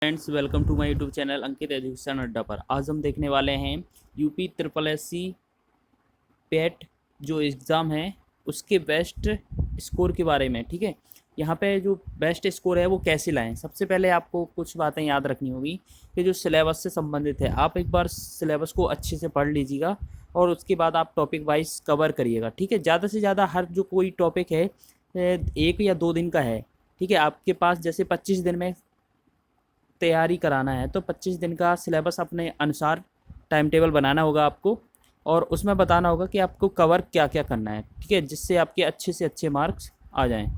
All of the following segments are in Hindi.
Friends, welcome to my YouTube channel Ankit education Adda पर। आज हम देखने वाले हैं UP triple S C PET जो एग्ज़ाम है उसके बेस्ट स्कोर के बारे में। ठीक है, यहाँ पे जो बेस्ट स्कोर है वो कैसे लाएं। सबसे पहले आपको कुछ बातें याद रखनी होगी कि जो सिलेबस से संबंधित है, आप एक बार सिलेबस को अच्छे से पढ़ लीजिएगा और उसके बाद आप टॉपिक वाइज कवर करिएगा। ठीक है, ज़्यादा से ज़्यादा हर जो कोई टॉपिक है 1 या 2 दिन का है। ठीक है, आपके पास जैसे 25 दिन में तैयारी कराना है तो 25 दिन का सिलेबस अपने अनुसार टाइम टेबल बनाना होगा आपको, और उसमें बताना होगा कि आपको कवर क्या क्या करना है। ठीक है, जिससे आपके अच्छे से अच्छे मार्क्स आ जाएं।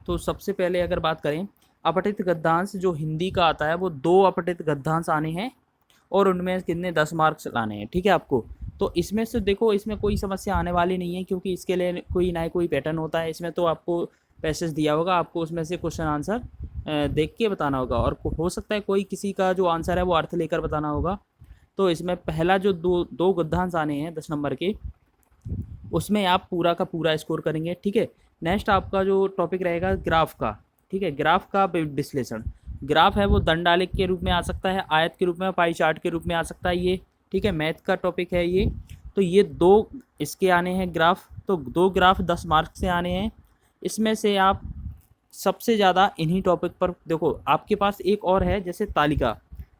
तो सबसे पहले अगर बात करें, अपठित गद्यांश जो हिंदी का आता है वो 2 अपठित गद्यांश आने हैं और उनमें कितने 10 मार्क्स लाने हैं। ठीक है आपको, तो इसमें से देखो, इसमें कोई समस्या आने वाली नहीं है क्योंकि इसके लिए कोई ना कोई पैटर्न होता है। इसमें तो आपको पैसेज दिया होगा, आपको उसमें से क्वेश्चन आंसर देख के बताना होगा, और हो सकता है कोई किसी का जो आंसर है वो अर्थ लेकर बताना होगा। तो इसमें पहला जो दो दो गद्यांश आने हैं 10 नंबर के, उसमें आप पूरा का पूरा स्कोर करेंगे। ठीक है, नेक्स्ट आपका जो टॉपिक रहेगा ग्राफ का। ठीक है, ग्राफ का विश्लेषण। ग्राफ है वो दंड आलेख के रूप में आ सकता है, आयत के रूप में, पाई चार्ट के रूप में आ सकता है ये। ठीक है, मैथ का टॉपिक है ये। तो ये 2 इसके आने हैं ग्राफ, तो 2 ग्राफ 10 मार्क्स से आने हैं। इसमें से आप सबसे ज़्यादा इन्हीं टॉपिक पर देखो, आपके पास एक और है जैसे तालिका,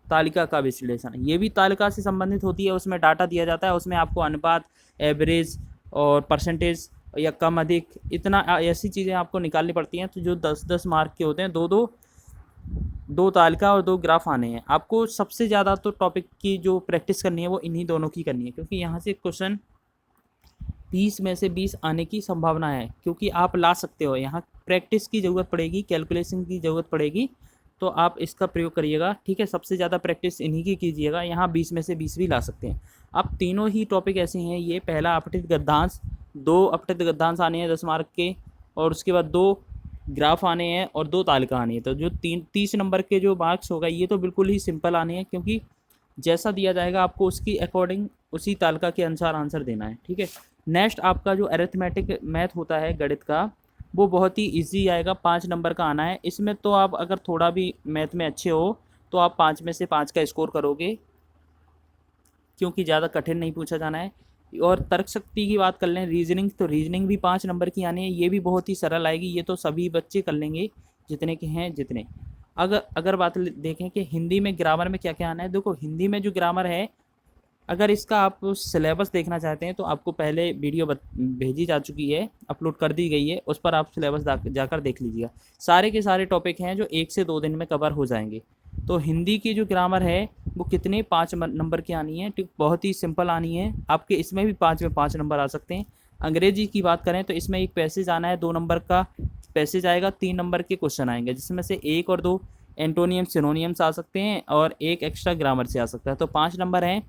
तालिका का विश्लेषण। ये भी तालिका से संबंधित होती है, उसमें डाटा दिया जाता है, उसमें आपको अनुपात, एवरेज और परसेंटेज या कम अधिक, इतना ऐसी चीज़ें आपको निकालनी पड़ती हैं। तो जो 10-10 मार्क के होते हैं, दो तालिका और 2 ग्राफ आने हैं। आपको सबसे ज़्यादा तो टॉपिक की जो प्रैक्टिस करनी है वो इन्हीं दोनों की करनी है, क्योंकि यहाँ से क्वेश्चन 20 में से 20 आने की संभावना है, क्योंकि आप ला सकते हो। यहाँ प्रैक्टिस की ज़रूरत पड़ेगी, कैलकुलेशन की ज़रूरत पड़ेगी, तो आप इसका प्रयोग करिएगा। ठीक है, सबसे ज़्यादा प्रैक्टिस इन्हीं की कीजिएगा। यहाँ 20 में से 20 भी ला सकते हैं आप। तीनों ही टॉपिक ऐसे हैं, ये पहला अपठित गद्यांश, 2 अपठित गद्यांश आने हैं 10 मार्क के, और उसके बाद 2 ग्राफ आने हैं और 2 तालिका आनी है। तो जो 30 नंबर के जो मार्क्स होगा ये तो बिल्कुल ही सिंपल आने हैं, क्योंकि जैसा दिया जाएगा आपको उसकी अकॉर्डिंग उसी तालिका के अनुसार आंसर देना है। ठीक है, नेक्स्ट आपका जो अरिथमेटिक मैथ होता है गणित का, वो बहुत ही इजी आएगा, 5 नंबर का आना है। इसमें तो आप अगर थोड़ा भी मैथ में अच्छे हो तो आप 5 में से 5 का स्कोर करोगे, क्योंकि ज़्यादा कठिन नहीं पूछा जाना है। और तर्क शक्ति की बात कर लें, रीजनिंग, तो रीजनिंग भी 5 नंबर की आनी है, ये भी बहुत ही सरल आएगी। ये तो सभी बच्चे कर लेंगे जितने के हैं जितने। अगर अगर बात देखें कि हिंदी में ग्रामर में क्या क्या आना है, देखो हिंदी में जो ग्रामर है, अगर इसका आप सिलेबस देखना चाहते हैं तो आपको पहले वीडियो भेजी जा चुकी है, अपलोड कर दी गई है, उस पर आप सिलेबस जाकर देख लीजिएगा। सारे के सारे टॉपिक हैं जो 1 से 2 दिन में कवर हो जाएंगे। तो हिंदी की जो ग्रामर है वो कितने 5 नंबर की आनी है, बहुत ही सिंपल आनी है आपके। इसमें भी 5 में 5 नंबर आ सकते हैं। अंग्रेजी की बात करें तो इसमें एक पैसेज आना है, 2 नंबर का पैसेज आएगा, 3 नंबर के क्वेश्चन आएंगे, जिसमें से 1 और 2 एंटोनियम सिनोनियम्स आ सकते हैं और 1 एक्स्ट्रा ग्रामर से आ सकता है। तो 5 नंबर हैं,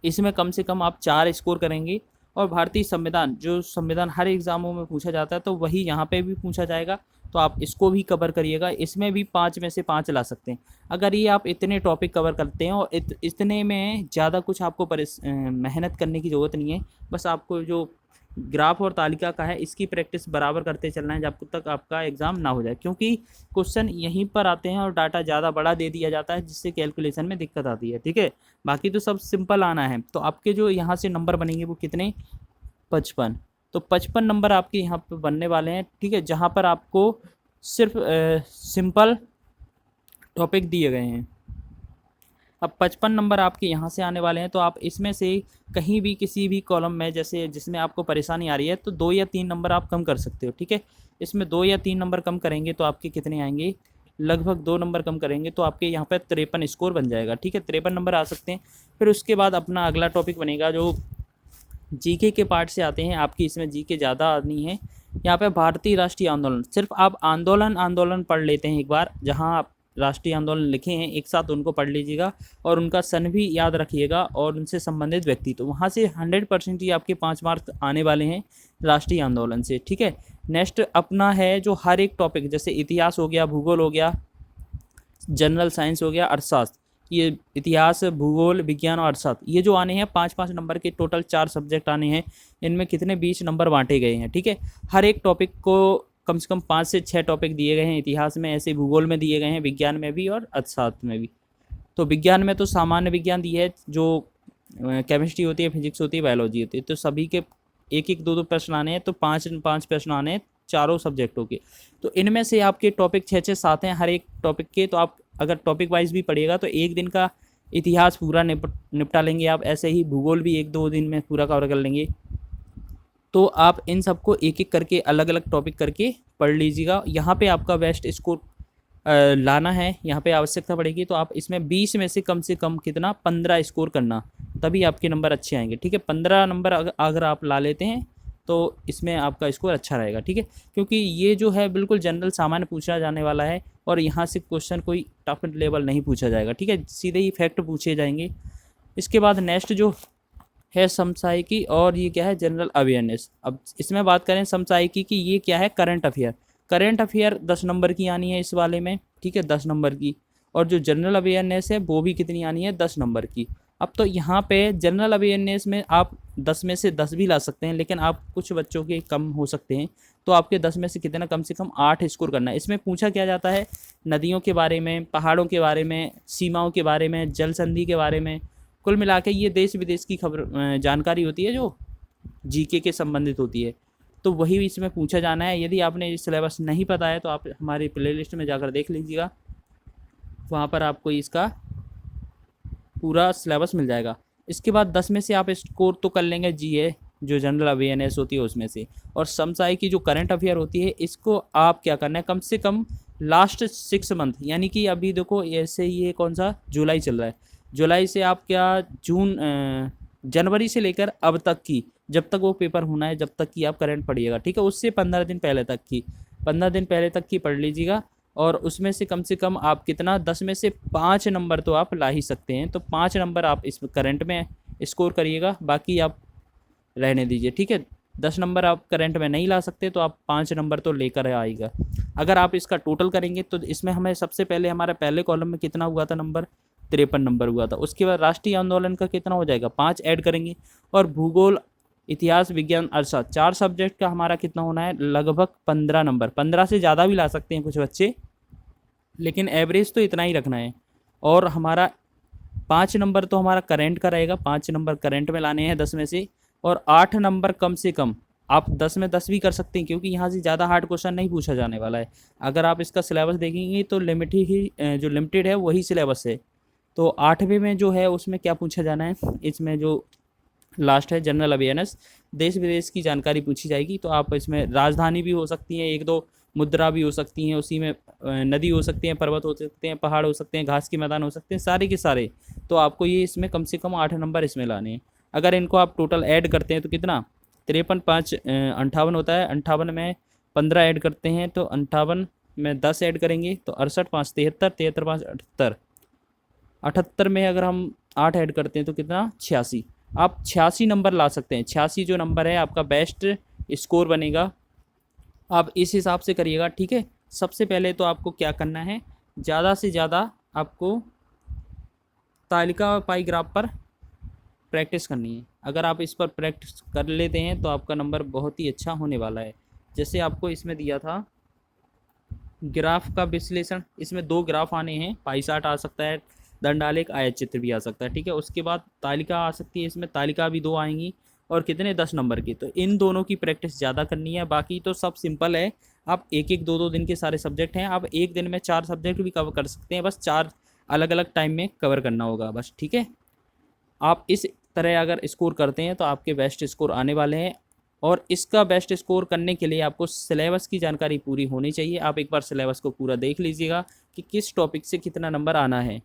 इसमें कम से कम आप 4 स्कोर करेंगे। और भारतीय संविधान, जो संविधान हर एग्ज़ामों में पूछा जाता है, तो वही यहाँ पे भी पूछा जाएगा, तो आप इसको भी कवर करिएगा। इसमें भी 5 में से 5 ला सकते हैं। अगर ये आप इतने टॉपिक कवर करते हैं, और इतने में ज़्यादा कुछ आपको मेहनत करने की ज़रूरत नहीं है, बस आपको जो ग्राफ और तालिका का है इसकी प्रैक्टिस बराबर करते चलना है जब तक आपका एग्ज़ाम ना हो जाए, क्योंकि क्वेश्चन यहीं पर आते हैं और डाटा ज़्यादा बड़ा दे दिया जाता है, जिससे कैलकुलेशन में दिक्कत आती है। ठीक है, बाकी तो सब सिंपल आना है। तो आपके जो यहाँ से नंबर बनेंगे वो कितने, 55। तो 55 नंबर आपके यहाँ पर बनने वाले हैं। ठीक है, जहाँ पर आपको सिर्फ सिंपल टॉपिक दिए गए हैं। अब 55 नंबर आपके यहाँ से आने वाले हैं, तो आप इसमें से कहीं भी किसी भी कॉलम में, जैसे जिसमें आपको परेशानी आ रही है, तो 2 या 3 नंबर आप कम कर सकते हो। ठीक है, इसमें 2 या 3 नंबर कम करेंगे तो आपके कितने आएंगे, लगभग 2 नंबर कम करेंगे तो आपके यहाँ पर 53 स्कोर बन जाएगा। ठीक है, 53 नंबर आ सकते हैं। फिर उसके बाद अपना अगला टॉपिक बनेगा जो जीके के पार्ट से आते हैं आपकी, इसमें जीके ज़्यादा आनी है। यहाँ पे भारतीय राष्ट्रीय आंदोलन, सिर्फ आप आंदोलन पढ़ लेते हैं एक बार, जहाँ आप राष्ट्रीय आंदोलन लिखे हैं एक साथ उनको पढ़ लीजिएगा, और उनका सन भी याद रखिएगा और उनसे संबंधित व्यक्ति, तो वहाँ से 100% ही आपके 5 मार्क्स आने वाले हैं राष्ट्रीय आंदोलन से। ठीक है, नेक्स्ट अपना है जो हर एक टॉपिक, जैसे इतिहास हो गया, भूगोल हो गया, जनरल साइंस हो गया, अर्थशास्त्र, ये इतिहास, भूगोल, विज्ञान और अर्थशास्त्र, ये जो आने हैं 5-5 नंबर के, टोटल 4 सब्जेक्ट आने हैं। इनमें कितने 20 नंबर बांटे गए हैं। ठीक है, हर एक टॉपिक को कम से कम 5 से 6 टॉपिक दिए गए हैं इतिहास में, ऐसे भूगोल में दिए गए हैं, विज्ञान में भी और अर्थशास्त्र में भी। तो विज्ञान में तो सामान्य विज्ञान दी है, जो केमिस्ट्री होती है, फिजिक्स होती है, बायोलॉजी होती है, तो सभी के एक एक दो दो प्रश्न आने हैं, तो 5 प्रश्न आने हैं चारों सब्जेक्टों के। तो इनमें से आपके टॉपिक 6-6-7 हैं हर एक टॉपिक के। तो आप अगर टॉपिक वाइज भी पढ़िएगा तो एक दिन का इतिहास पूरा निपटा लेंगे आप, ऐसे ही भूगोल भी 1-2 दिन में पूरा कवर कर लेंगे। तो आप इन सबको एक एक करके अलग अलग टॉपिक करके पढ़ लीजिएगा। यहाँ पे आपका बेस्ट स्कोर लाना है, यहाँ पे आवश्यकता पड़ेगी। तो आप इसमें 20 में से कम कितना 15 स्कोर करना, तभी आपके नंबर अच्छे आएंगे, ठीक है। 15 नंबर अगर आप ला लेते हैं तो इसमें आपका स्कोर अच्छा रहेगा, ठीक है। क्योंकि ये जो है बिल्कुल जनरल सामान्य पूछा जाने वाला है, और यहाँ से क्वेश्चन कोई टफ लेवल नहीं पूछा जाएगा, ठीक है, सीधे ही फैक्ट पूछे जाएंगे। इसके बाद नेक्स्ट जो है समसामयिकी, और ये क्या है जनरल अवेयरनेस। अब इसमें बात करें समसामयिकी की, ये क्या है current affair. Current affair 10 number की आनी है इस वाले में, ठीक है, 10 नंबर की। और जो जनरल अवेयरनेस है वो भी कितनी आनी है, 10 नंबर की। अब तो यहाँ पे जनरल अवेयरनेस में आप 10 में से 10 भी ला सकते हैं, लेकिन आप कुछ बच्चों के कम हो सकते हैं, तो आपके 10 में से कितना कम से कम 8 स्कोर करना है। इसमें पूछा क्या जाता है, नदियों के बारे में, पहाड़ों के बारे में, सीमाओं के बारे में, जल संधि के बारे में, कुल मिला के ये देश विदेश की खबर जानकारी होती है जो जीके के संबंधित होती है। तो वही इसमें पूछा जाना है। यदि आपने सिलेबस नहीं पता है तो आप हमारी प्लेलिस्ट में जाकर देख लीजिएगा, वहाँ पर आपको इसका पूरा सिलेबस मिल जाएगा। इसके बाद 10 में से आप स्कोर तो कर लेंगे जीए जो जनरल अवेयरनेस होती है उसमें से, और समसामयिक की जो करंट अफेयर होती है इसको आप क्या करना है, कम से कम लास्ट 6 मंथ, यानी कि अभी देखो ऐसे ये कौन सा जुलाई चल रहा है, जुलाई से आप क्या जनवरी से लेकर अब तक की, जब तक वो पेपर होना है जब तक की आप करंट पढ़िएगा, ठीक है। उससे 15 दिन पहले तक की, 15 दिन पहले तक की पढ़ लीजिएगा। और उसमें से कम आप कितना 10 में से 5 नंबर तो आप ला ही सकते हैं, तो 5 नंबर आप इस करंट में स्कोर करिएगा, बाकी आप रहने दीजिए, ठीक है। 10 नंबर आप करंट में नहीं ला सकते तो आप 5 नंबर तो लेकर आएगा। अगर आप इसका टोटल करेंगे तो इसमें हमें सबसे पहले हमारे पहले कॉलम में कितना हुआ था नंबर, 53 नंबर हुआ था। उसके बाद राष्ट्रीय आंदोलन का कितना हो जाएगा, 5 ऐड करेंगे। और भूगोल, इतिहास, विज्ञान, अर्थशास्त्र 4 सब्जेक्ट का हमारा कितना होना है, लगभग 15 नंबर। 15 से ज़्यादा भी ला सकते हैं कुछ बच्चे, लेकिन एवरेज तो इतना ही रखना है। और हमारा 5 नंबर तो हमारा करंट का रहेगा, 5 नंबर करंट में लाने हैं 10 में से। और 8 नंबर कम से कम आप 10 में 10 भी कर सकते हैं, क्योंकि यहाँ से ज़्यादा हार्ड क्वेश्चन नहीं पूछा जाने वाला है। अगर आप इसका सिलेबस देखेंगे तो जो लिमिटेड है वही सिलेबस है। तो 8वें में जो है उसमें क्या पूछा जाना है, इसमें जो लास्ट है जनरल अवेयरनेस, देश विदेश की जानकारी पूछी जाएगी। तो आप इसमें राजधानी भी हो सकती हैं, 1-2 मुद्रा भी हो सकती हैं, उसी में नदी हो सकती हैं, पर्वत हो सकते हैं, पहाड़ हो सकते हैं, घास के मैदान हो सकते हैं, सारे के सारे। तो आपको ये इसमें कम से कम 8 नंबर इसमें लाने हैं। अगर इनको आप टोटल ऐड करते हैं तो कितना 53 5 58 होता है, 58 में 15 ऐड करते हैं तो 58 में 10 ऐड करेंगे तो 68 5 73, 73 5 78, 78 में अगर हम 8 ऐड करते हैं तो कितना 86। आप 86 नंबर ला सकते हैं। 86 जो नंबर है आपका बेस्ट स्कोर बनेगा। आप इस हिसाब से करिएगा, ठीक है। सबसे पहले तो आपको क्या करना है, ज़्यादा से ज़्यादा आपको तालिका और पाई ग्राफ पर प्रैक्टिस करनी है। अगर आप इस पर प्रैक्टिस कर लेते हैं तो आपका नंबर बहुत ही अच्छा होने वाला है। जैसे आपको इसमें दिया था ग्राफ का विश्लेषण, इसमें 2 ग्राफ आने हैं, पाई चार्ट आ सकता है, दंडालेख, आयत चित्र भी आ सकता है, ठीक है। उसके बाद तालिका आ सकती है, इसमें तालिका भी 2 आएंगी, और कितने 10 नंबर की। तो इन दोनों की प्रैक्टिस ज़्यादा करनी है, बाकी तो सब सिंपल है। आप 1-1 2-2 दिन के सारे सब्जेक्ट हैं, आप एक दिन में 4 सब्जेक्ट भी कवर कर सकते हैं, बस 4 अलग अलग टाइम में कवर करना होगा बस, ठीक है। आप इस तरह अगर स्कोर करते हैं तो आपके बेस्ट स्कोर आने वाले हैं। और इसका बेस्ट स्कोर करने के लिए आपको सिलेबस की जानकारी पूरी होनी चाहिए। आप एक बार सिलेबस को पूरा देख लीजिएगा कि किस टॉपिक से कितना नंबर आना है।